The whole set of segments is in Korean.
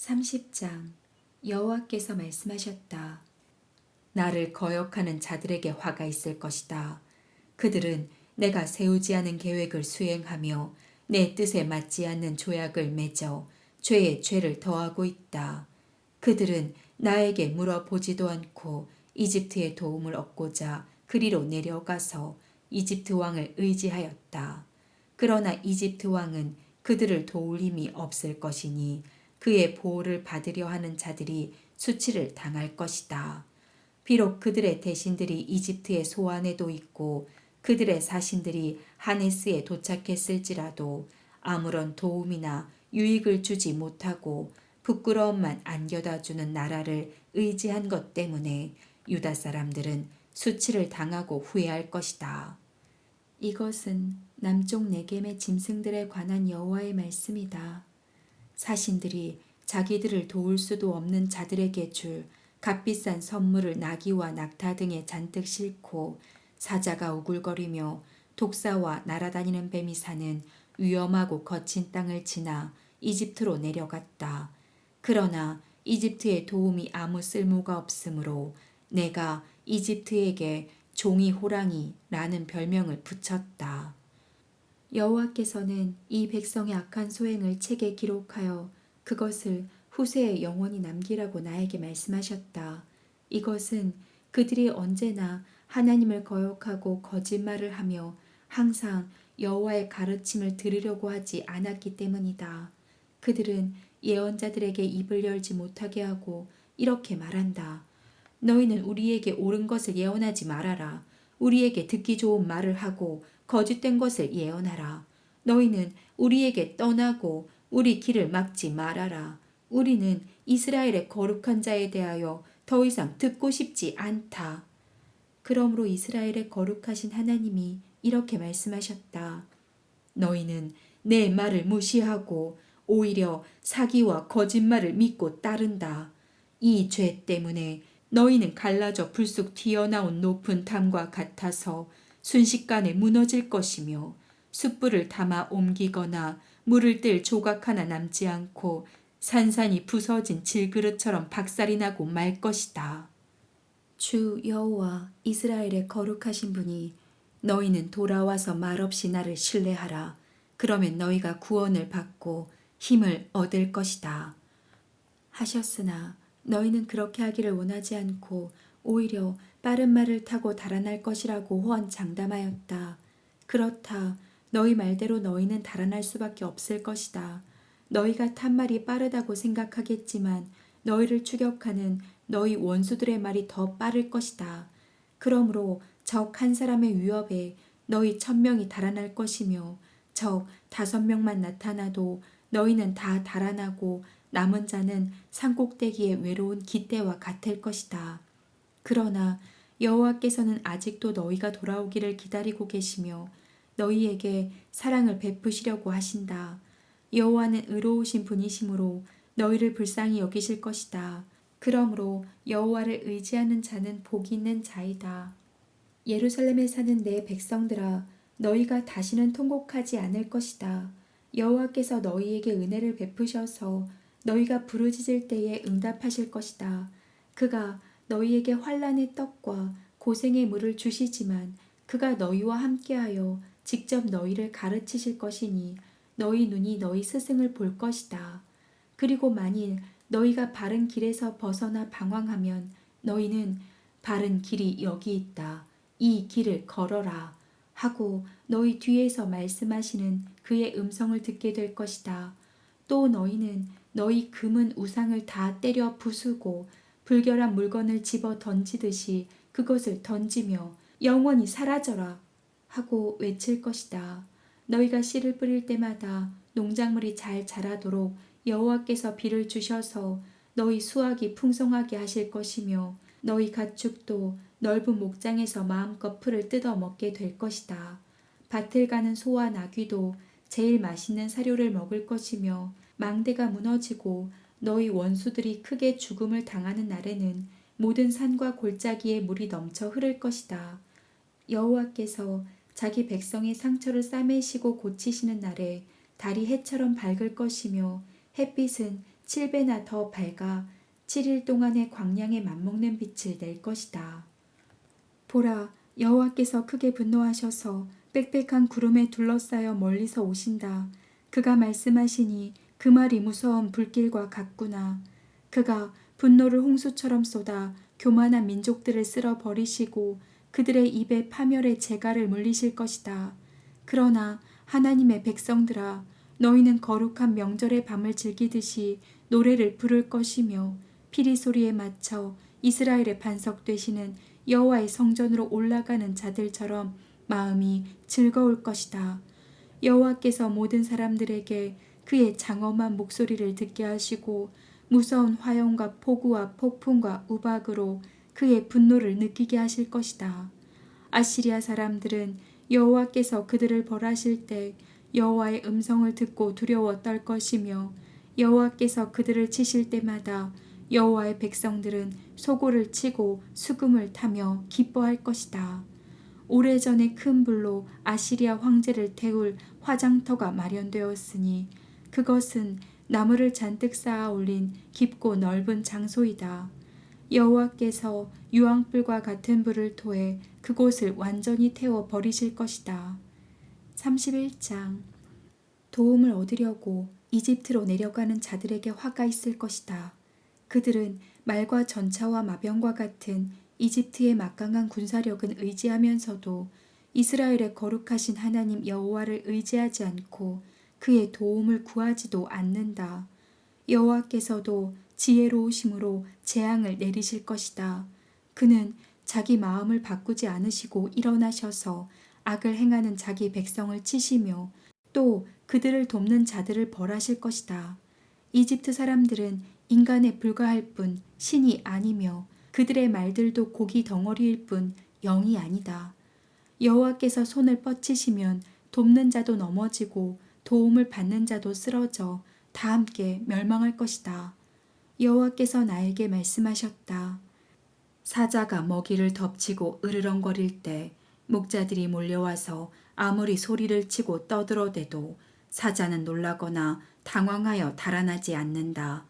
30장. 여호와께서 말씀하셨다. 나를 거역하는 자들에게 화가 있을 것이다. 그들은 내가 세우지 않은 계획을 수행하며 내 뜻에 맞지 않는 조약을 맺어 죄에 죄를 더하고 있다. 그들은 나에게 물어보지도 않고 이집트의 도움을 얻고자 그리로 내려가서 이집트 왕을 의지하였다. 그러나 이집트 왕은 그들을 도울 힘이 없을 것이니 그의 보호를 받으려 하는 자들이 수치를 당할 것이다. 비록 그들의 대신들이 이집트의 소안에도 있고 그들의 사신들이 하네스에 도착했을지라도 아무런 도움이나 유익을 주지 못하고 부끄러움만 안겨다 주는 나라를 의지한 것 때문에 유다 사람들은 수치를 당하고 후회할 것이다. 이것은 남쪽 네겜의 짐승들에 관한 여호와의 말씀이다. 사신들이 자기들을 도울 수도 없는 자들에게 줄 값비싼 선물을 나귀와 낙타 등에 잔뜩 싣고 사자가 우글거리며 독사와 날아다니는 뱀이 사는 위험하고 거친 땅을 지나 이집트로 내려갔다. 그러나 이집트의 도움이 아무 쓸모가 없으므로 내가 이집트에게 종이 호랑이라는 별명을 붙였다. 여호와께서는 이 백성의 악한 소행을 책에 기록하여 그것을 후세에 영원히 남기라고 나에게 말씀하셨다. 이것은 그들이 언제나 하나님을 거역하고 거짓말을 하며 항상 여호와의 가르침을 들으려고 하지 않았기 때문이다. 그들은 예언자들에게 입을 열지 못하게 하고 이렇게 말한다. 너희는 우리에게 옳은 것을 예언하지 말아라. 우리에게 듣기 좋은 말을 하고 거짓된 것을 예언하라. 너희는 우리에게 떠나고 우리 길을 막지 말아라. 우리는 이스라엘의 거룩한 자에 대하여 더 이상 듣고 싶지 않다. 그러므로 이스라엘의 거룩하신 하나님이 이렇게 말씀하셨다. 너희는 내 말을 무시하고 오히려 사기와 거짓말을 믿고 따른다. 이 죄 때문에 너희는 갈라져 불쑥 튀어나온 높은 담과 같아서 순식간에 무너질 것이며 숯불을 담아 옮기거나 물을 뜰 조각 하나 남지 않고 산산이 부서진 질그릇처럼 박살이 나고 말 것이다. 주 여호와 이스라엘의 거룩하신 분이 너희는 돌아와서 말없이 나를 신뢰하라. 그러면 너희가 구원을 받고 힘을 얻을 것이다. 하셨으나 너희는 그렇게 하기를 원하지 않고 오히려 빠른 말을 타고 달아날 것이라고 호언장담하였다. 그렇다. 너희 말대로 너희는 달아날 수밖에 없을 것이다. 너희가 탄 말이 빠르다고 생각하겠지만 너희를 추격하는 너희 원수들의 말이 더 빠를 것이다. 그러므로 적 한 사람의 위협에 너희 1000명이 달아날 것이며 적 5명만 나타나도 너희는 다 달아나고 남은 자는 산꼭대기의 외로운 깃대와 같을 것이다. 그러나 여호와께서는 아직도 너희가 돌아오기를 기다리고 계시며 너희에게 사랑을 베푸시려고 하신다. 여호와는 의로우신 분이시므로 너희를 불쌍히 여기실 것이다. 그러므로 여호와를 의지하는 자는 복이 있는 자이다. 예루살렘에 사는 내 백성들아, 너희가 다시는 통곡하지 않을 것이다. 여호와께서 너희에게 은혜를 베푸셔서 너희가 부르짖을 때에 응답하실 것이다. 그가 너희에게 환난의 떡과 고생의 물을 주시지만 그가 너희와 함께하여 직접 너희를 가르치실 것이니 너희 눈이 너희 스승을 볼 것이다. 그리고 만일 너희가 바른 길에서 벗어나 방황하면 너희는 바른 길이 여기 있다. 이 길을 걸어라 하고 너희 뒤에서 말씀하시는 그의 음성을 듣게 될 것이다. 또 너희는 너희 금은 우상을 다 때려 부수고 불결한 물건을 집어 던지듯이 그것을 던지며 영원히 사라져라 하고 외칠 것이다. 너희가 씨를 뿌릴 때마다 농작물이 잘 자라도록 여호와께서 비를 주셔서 너희 수확이 풍성하게 하실 것이며 너희 가축도 넓은 목장에서 마음껏 풀을 뜯어 먹게 될 것이다. 밭을 가는 소와 나귀도 제일 맛있는 사료를 먹을 것이며 망대가 무너지고 너희 원수들이 크게 죽음을 당하는 날에는 모든 산과 골짜기에 물이 넘쳐 흐를 것이다. 여호와께서 자기 백성의 상처를 싸매시고 고치시는 날에 달이 해처럼 밝을 것이며 햇빛은 7배나 더 밝아 7일 동안의 광량에 맞먹는 빛을 낼 것이다. 보라, 여호와께서 크게 분노하셔서 빽빽한 구름에 둘러싸여 멀리서 오신다. 그가 말씀하시니 그 말이 무서운 불길과 같구나. 그가 분노를 홍수처럼 쏟아 교만한 민족들을 쓸어 버리시고 그들의 입에 파멸의 재갈을 물리실 것이다. 그러나 하나님의 백성들아, 너희는 거룩한 명절의 밤을 즐기듯이 노래를 부를 것이며 피리 소리에 맞춰 이스라엘의 반석 되시는 여호와의 성전으로 올라가는 자들처럼 마음이 즐거울 것이다. 여호와께서 모든 사람들에게 그의 장엄한 목소리를 듣게 하시고 무서운 화염과 폭우와 폭풍과 우박으로 그의 분노를 느끼게 하실 것이다. 아시리아 사람들은 여호와께서 그들을 벌하실 때 여호와의 음성을 듣고 두려워 떨 것이며 여호와께서 그들을 치실 때마다 여호와의 백성들은 소고를 치고 수금을 타며 기뻐할 것이다. 오래전에 큰 불로 아시리아 황제를 태울 화장터가 마련되었으니 그것은 나무를 잔뜩 쌓아 올린 깊고 넓은 장소이다. 여호와께서 유황불과 같은 불을 토해 그곳을 완전히 태워 버리실 것이다. 31장. 도움을 얻으려고 이집트로 내려가는 자들에게 화가 있을 것이다. 그들은 말과 전차와 마병과 같은 이집트의 막강한 군사력은 의지하면서도 이스라엘의 거룩하신 하나님 여호와를 의지하지 않고 그의 도움을 구하지도 않는다. 여호와께서도 지혜로우심으로 재앙을 내리실 것이다. 그는 자기 마음을 바꾸지 않으시고 일어나셔서 악을 행하는 자기 백성을 치시며 또 그들을 돕는 자들을 벌하실 것이다. 이집트 사람들은 인간에 불과할 뿐 신이 아니며 그들의 말들도 고기 덩어리일 뿐 영이 아니다. 여호와께서 손을 뻗치시면 돕는 자도 넘어지고 도움을 받는 자도 쓰러져 다 함께 멸망할 것이다. 여호와께서 나에게 말씀하셨다. 사자가 먹이를 덮치고 으르렁거릴 때 목자들이 몰려와서 아무리 소리를 치고 떠들어대도 사자는 놀라거나 당황하여 달아나지 않는다.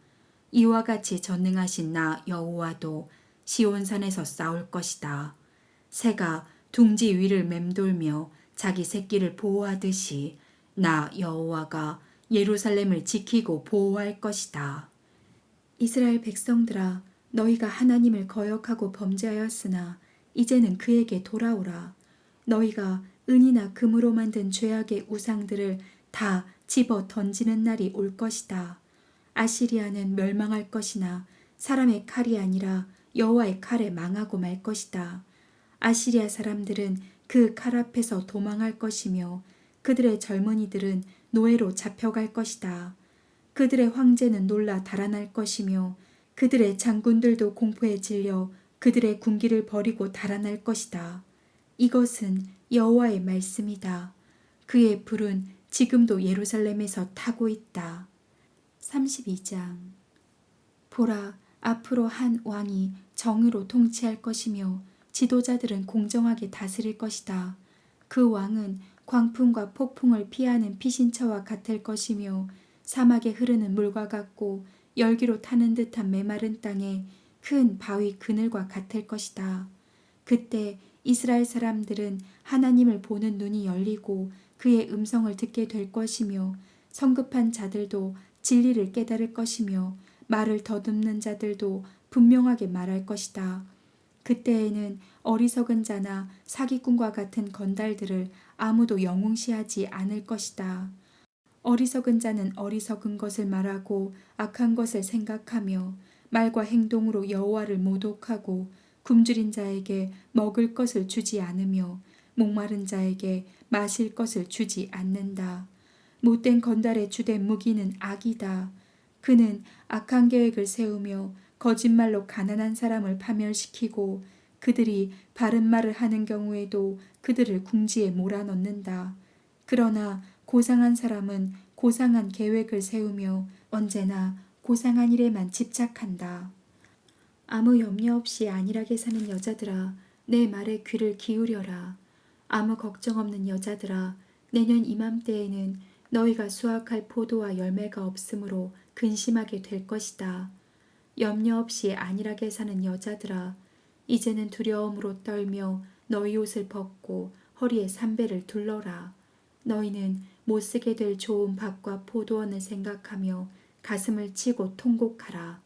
이와 같이 전능하신 나 여호와도 시온산에서 싸울 것이다. 새가 둥지 위를 맴돌며 자기 새끼를 보호하듯이 나 여호와가 예루살렘을 지키고 보호할 것이다. 이스라엘 백성들아, 너희가 하나님을 거역하고 범죄하였으나 이제는 그에게 돌아오라. 너희가 은이나 금으로 만든 죄악의 우상들을 다 집어 던지는 날이 올 것이다. 아시리아는 멸망할 것이나 사람의 칼이 아니라 여호와의 칼에 망하고 말 것이다. 아시리아 사람들은 그 칼 앞에서 도망할 것이며 그들의 젊은이들은 노예로 잡혀갈 것이다. 그들의 황제는 놀라 달아날 것이며 그들의 장군들도 공포에 질려 그들의 군기를 버리고 달아날 것이다. 이것은 여호와의 말씀이다. 그의 불은 지금도 예루살렘에서 타고 있다. 32장. 보라, 앞으로 한 왕이 정의로 통치할 것이며 지도자들은 공정하게 다스릴 것이다. 그 왕은 광풍과 폭풍을 피하는 피신처와 같을 것이며 사막에 흐르는 물과 같고 열기로 타는 듯한 메마른 땅에 큰 바위 그늘과 같을 것이다. 그때 이스라엘 사람들은 하나님을 보는 눈이 열리고 그의 음성을 듣게 될 것이며 성급한 자들도 진리를 깨달을 것이며 말을 더듬는 자들도 분명하게 말할 것이다. 그때에는 어리석은 자나 사기꾼과 같은 건달들을 아무도 영웅시하지 않을 것이다. 어리석은 자는 어리석은 것을 말하고 악한 것을 생각하며 말과 행동으로 여호와를 모독하고 굶주린 자에게 먹을 것을 주지 않으며 목마른 자에게 마실 것을 주지 않는다. 못된 건달의 주된 무기는 악이다. 그는 악한 계획을 세우며 거짓말로 가난한 사람을 파멸시키고 그들이 바른 말을 하는 경우에도 그들을 궁지에 몰아넣는다. 그러나 고상한 사람은 고상한 계획을 세우며 언제나 고상한 일에만 집착한다. 아무 염려 없이 안일하게 사는 여자들아, 내 말에 귀를 기울여라. 아무 걱정 없는 여자들아, 내년 이맘때에는 너희가 수확할 포도와 열매가 없으므로 근심하게 될 것이다. 염려 없이 안일하게 사는 여자들아, 이제는 두려움으로 떨며 너희 옷을 벗고 허리에 삼배를 둘러라. 너희는 못쓰게 될 좋은 밭과 포도원을 생각하며 가슴을 치고 통곡하라.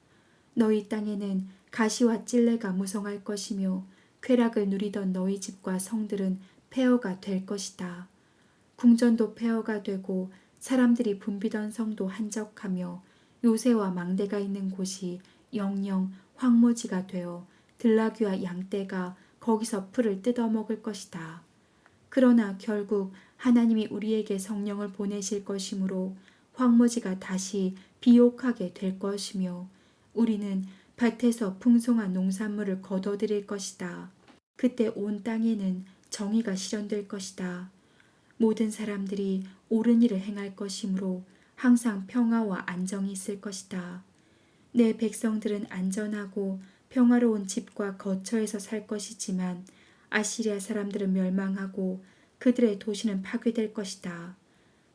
너희 땅에는 가시와 찔레가 무성할 것이며 쾌락을 누리던 너희 집과 성들은 폐허가 될 것이다. 궁전도 폐허가 되고 사람들이 붐비던 성도 한적하며 요새와 망대가 있는 곳이 영영 황무지가 되어 들나귀와 양떼가 거기서 풀을 뜯어먹을 것이다. 그러나 결국 하나님이 우리에게 성령을 보내실 것이므로 황무지가 다시 비옥하게 될 것이며 우리는 밭에서 풍성한 농산물을 거둬들일 것이다. 그때 온 땅에는 정의가 실현될 것이다. 모든 사람들이 옳은 일을 행할 것이므로 항상 평화와 안정이 있을 것이다. 내 백성들은 안전하고 평화로운 집과 거처에서 살 것이지만 아시리아 사람들은 멸망하고 그들의 도시는 파괴될 것이다.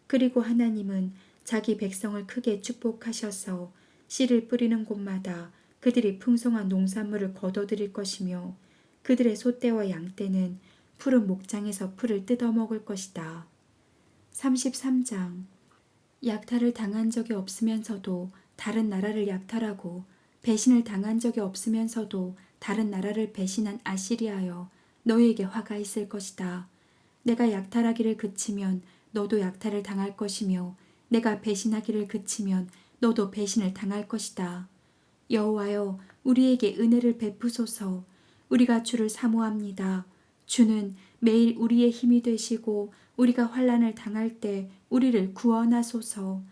그리고 하나님은 자기 백성을 크게 축복하셔서 씨를 뿌리는 곳마다 그들이 풍성한 농산물을 거둬들일 것이며 그들의 소떼와 양떼는 푸른 목장에서 풀을 뜯어먹을 것이다. 33장. 약탈을 당한 적이 없으면서도 다른 나라를 약탈하고 배신을 당한 적이 없으면서도 다른 나라를 배신한 아시리아여, 너희에게 화가 있을 것이다. 내가 약탈하기를 그치면 너도 약탈을 당할 것이며 내가 배신하기를 그치면 너도 배신을 당할 것이다. 여호와여, 우리에게 은혜를 베푸소서. 우리가 주를 사모합니다. 주는 매일 우리의 힘이 되시고 우리가 환난을 당할 때 우리를 구원하소서.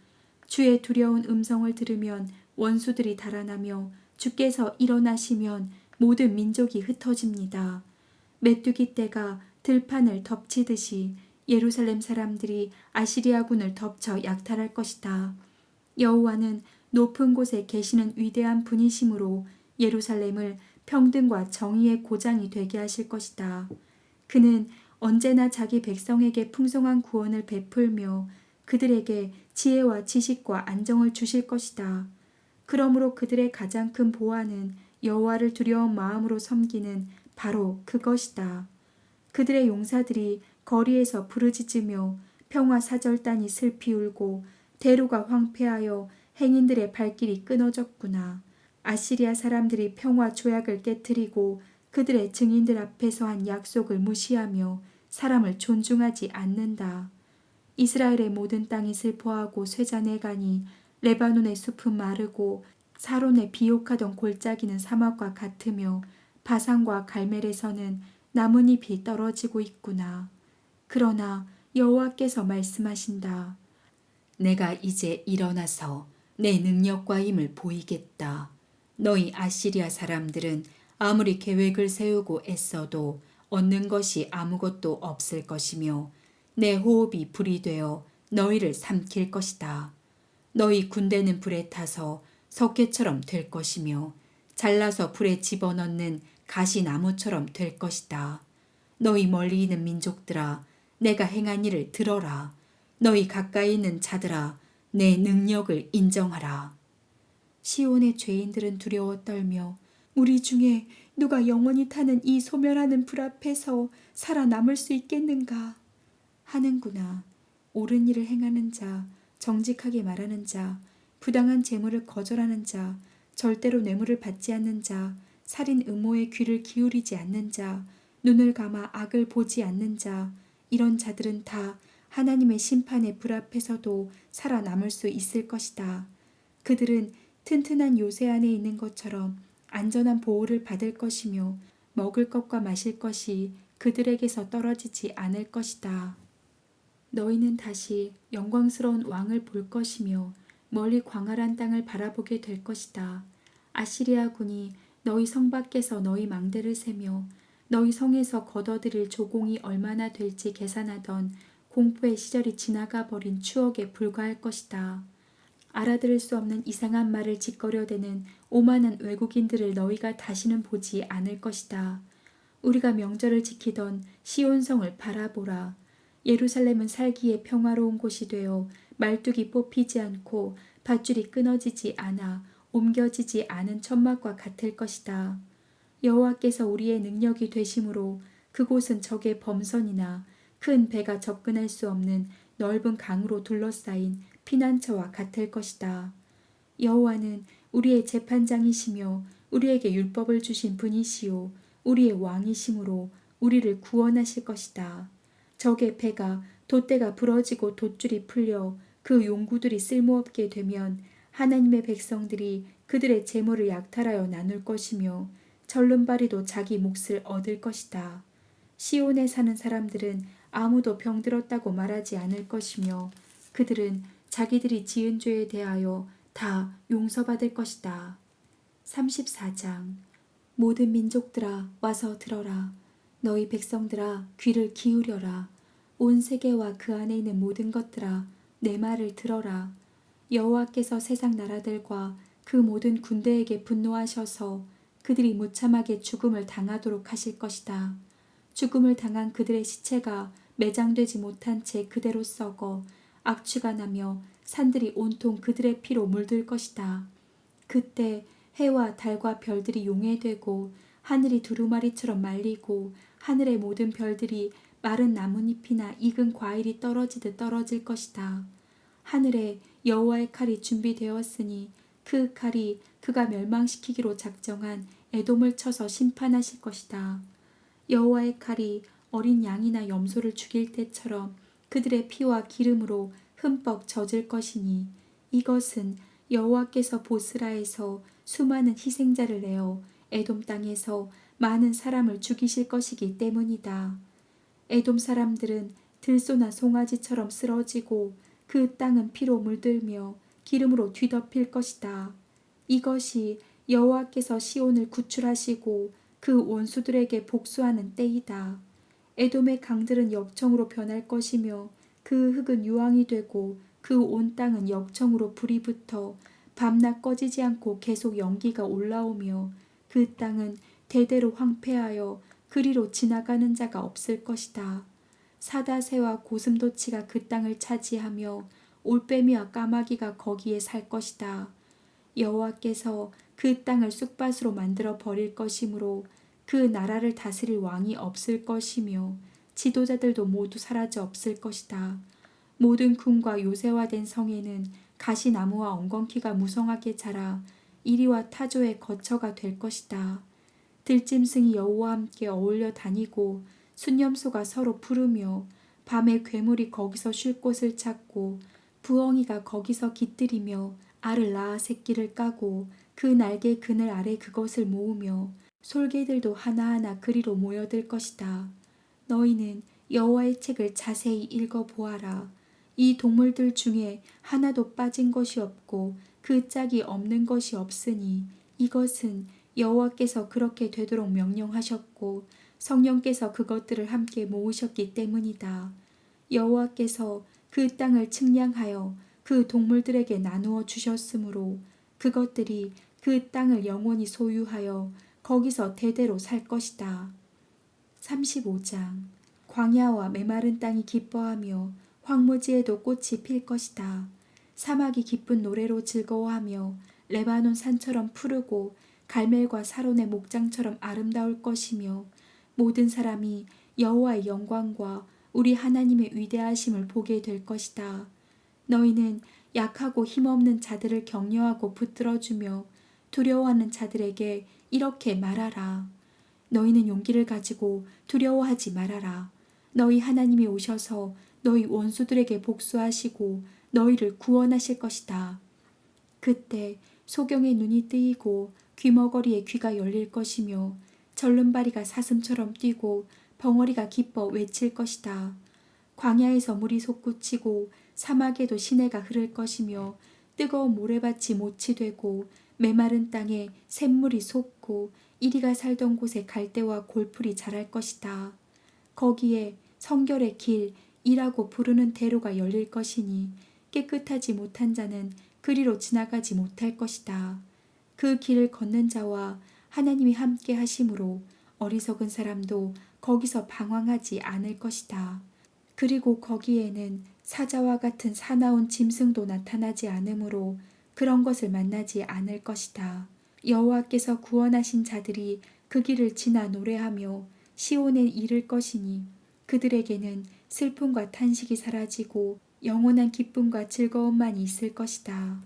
주의 두려운 음성을 들으면 원수들이 달아나며 주께서 일어나시면 모든 민족이 흩어집니다. 메뚜기 떼가 들판을 덮치듯이 예루살렘 사람들이 아시리아군을 덮쳐 약탈할 것이다. 여호와는 높은 곳에 계시는 위대한 분이심으로 예루살렘을 평등과 정의의 고장이 되게 하실 것이다. 그는 언제나 자기 백성에게 풍성한 구원을 베풀며 그들에게 지혜와 지식과 안정을 주실 것이다. 그러므로 그들의 가장 큰 보화는 여호와를 두려운 마음으로 섬기는 바로 그것이다. 그들의 용사들이 거리에서 부르짖으며 평화 사절단이 슬피 울고 대로가 황폐하여 행인들의 발길이 끊어졌구나. 아시리아 사람들이 평화 조약을 깨뜨리고 그들의 증인들 앞에서 한 약속을 무시하며 사람을 존중하지 않는다. 이스라엘의 모든 땅이 슬퍼하고 쇠잔해가니 레바논의 숲은 마르고 사론의 비옥하던 골짜기는 사막과 같으며 바산과 갈멜에서는 나뭇잎이 떨어지고 있구나. 그러나 여호와께서 말씀하신다. 내가 이제 일어나서 내 능력과 힘을 보이겠다. 너희 아시리아 사람들은 아무리 계획을 세우고 애써도 얻는 것이 아무것도 없을 것이며 내 호흡이 불이 되어 너희를 삼킬 것이다. 너희 군대는 불에 타서 석회처럼 될 것이며 잘라서 불에 집어넣는 가시나무처럼 될 것이다. 너희 멀리 있는 민족들아, 내가 행한 일을 들어라. 너희 가까이 있는 자들아, 내 능력을 인정하라. 시온의 죄인들은 두려워 떨며 우리 중에 누가 영원히 타는 이 소멸하는 불 앞에서 살아남을 수 있겠는가 하는구나. 옳은 일을 행하는 자, 정직하게 말하는 자, 부당한 재물을 거절하는 자, 절대로 뇌물을 받지 않는 자, 살인 음모에 귀를 기울이지 않는 자, 눈을 감아 악을 보지 않는 자, 이런 자들은 다 하나님의 심판의 불 앞에서도 살아남을 수 있을 것이다. 그들은 튼튼한 요새 안에 있는 것처럼 안전한 보호를 받을 것이며 먹을 것과 마실 것이 그들에게서 떨어지지 않을 것이다. 너희는 다시 영광스러운 왕을 볼 것이며 멀리 광활한 땅을 바라보게 될 것이다. 아시리아군이 너희 성 밖에서 너희 망대를 세며 너희 성에서 거둬들일 조공이 얼마나 될지 계산하던 공포의 시절이 지나가 버린 추억에 불과할 것이다. 알아들을 수 없는 이상한 말을 짓거려대는 오만한 외국인들을 너희가 다시는 보지 않을 것이다. 우리가 명절을 지키던 시온성을 바라보라. 예루살렘은 살기에 평화로운 곳이 되어 말뚝이 뽑히지 않고 밧줄이 끊어지지 않아 옮겨지지 않은 천막과 같을 것이다. 여호와께서 우리의 능력이 되심으로 그곳은 적의 범선이나 큰 배가 접근할 수 없는 넓은 강으로 둘러싸인 피난처와 같을 것이다. 여호와는 우리의 재판장이시며 우리에게 율법을 주신 분이시요 우리의 왕이시므로 우리를 구원하실 것이다. 적의 배가 돛대가 부러지고 돛줄이 풀려 그 용구들이 쓸모없게 되면 하나님의 백성들이 그들의 재물을 약탈하여 나눌 것이며 절름발이도 자기 몫을 얻을 것이다. 시온에 사는 사람들은 아무도 병들었다고 말하지 않을 것이며 그들은 자기들이 지은 죄에 대하여 다 용서받을 것이다. 34장. 모든 민족들아 와서 들어라. 너희 백성들아 귀를 기울여라. 온 세계와 그 안에 있는 모든 것들아 내 말을 들어라. 여호와께서 세상 나라들과 그 모든 군대에게 분노하셔서 그들이 무참하게 죽음을 당하도록 하실 것이다. 죽음을 당한 그들의 시체가 매장되지 못한 채 그대로 썩어 악취가 나며 산들이 온통 그들의 피로 물들 것이다. 그때 해와 달과 별들이 용해되고 하늘이 두루마리처럼 말리고 하늘의 모든 별들이 마른 나뭇잎이나 익은 과일이 떨어지듯 떨어질 것이다. 하늘에 여호와의 칼이 준비되었으니 그 칼이 그가 멸망시키기로 작정한 에돔을 쳐서 심판하실 것이다. 여호와의 칼이 어린 양이나 염소를 죽일 때처럼 그들의 피와 기름으로 흠뻑 젖을 것이니 이것은 여호와께서 보스라에서 수많은 희생자를 내어 에돔 땅에서 많은 사람을 죽이실 것이기 때문이다. 에돔 사람들은 들소나 송아지처럼 쓰러지고 그 땅은 피로 물들며 기름으로 뒤덮일 것이다. 이것이 여호와께서 시온을 구출하시고 그 원수들에게 복수하는 때이다. 에돔의 강들은 역청으로 변할 것이며 그 흙은 유황이 되고 그 온 땅은 역청으로 불이 붙어 밤낮 꺼지지 않고 계속 연기가 올라오며 그 땅은 대대로 황폐하여 그리로 지나가는 자가 없을 것이다. 사다새와 고슴도치가 그 땅을 차지하며 올빼미와 까마귀가 거기에 살 것이다. 여호와께서 그 땅을 쑥밭으로 만들어 버릴 것이므로 그 나라를 다스릴 왕이 없을 것이며 지도자들도 모두 사라져 없을 것이다. 모든 궁과 요새화된 성에는 가시나무와 엉겅퀴가 무성하게 자라 이리와 타조의 거처가 될 것이다. 들짐승이 여호와와 함께 어울려 다니고 순념소가 서로 부르며 밤에 괴물이 거기서 쉴 곳을 찾고 부엉이가 거기서 깃들이며 알을 낳아 새끼를 까고 그 날개 그늘 아래 그것을 모으며 솔개들도 하나하나 그리로 모여들 것이다. 너희는 여호와의 책을 자세히 읽어보아라. 이 동물들 중에 하나도 빠진 것이 없고 그 짝이 없는 것이 없으니 이것은 여호와께서 그렇게 되도록 명령하셨고 성령께서 그것들을 함께 모으셨기 때문이다. 여호와께서 그 땅을 측량하여 그 동물들에게 나누어 주셨으므로 그것들이 그 땅을 영원히 소유하여 거기서 대대로 살 것이다. 35장. 광야와 메마른 땅이 기뻐하며 황무지에도 꽃이 필 것이다. 사막이 기쁜 노래로 즐거워하며 레바논 산처럼 푸르고 갈멜과 사론의 목장처럼 아름다울 것이며 모든 사람이 여호와의 영광과 우리 하나님의 위대하심을 보게 될 것이다. 너희는 약하고 힘없는 자들을 격려하고 붙들어주며 두려워하는 자들에게 이렇게 말하라. 너희는 용기를 가지고 두려워하지 말아라. 너희 하나님이 오셔서 너희 원수들에게 복수하시고 너희를 구원하실 것이다. 그때 소경의 눈이 뜨이고 귀머거리의 귀가 열릴 것이며 절름발이가 사슴처럼 뛰고 벙어리가 기뻐 외칠 것이다. 광야에서 물이 솟구치고 사막에도 시내가 흐를 것이며 뜨거운 모래밭이 못이 되고 메마른 땅에 샘물이 솟고 이리가 살던 곳에 갈대와 골풀이 자랄 것이다. 거기에 성결의 길이라고 부르는 대로가 열릴 것이니 깨끗하지 못한 자는 그리로 지나가지 못할 것이다. 그 길을 걷는 자와 하나님이 함께 하심으로 어리석은 사람도 거기서 방황하지 않을 것이다. 그리고 거기에는 사자와 같은 사나운 짐승도 나타나지 않으므로 그런 것을 만나지 않을 것이다. 여호와께서 구원하신 자들이 그 길을 지나 노래하며 시온에 이를 것이니 그들에게는 슬픔과 탄식이 사라지고 영원한 기쁨과 즐거움만 있을 것이다.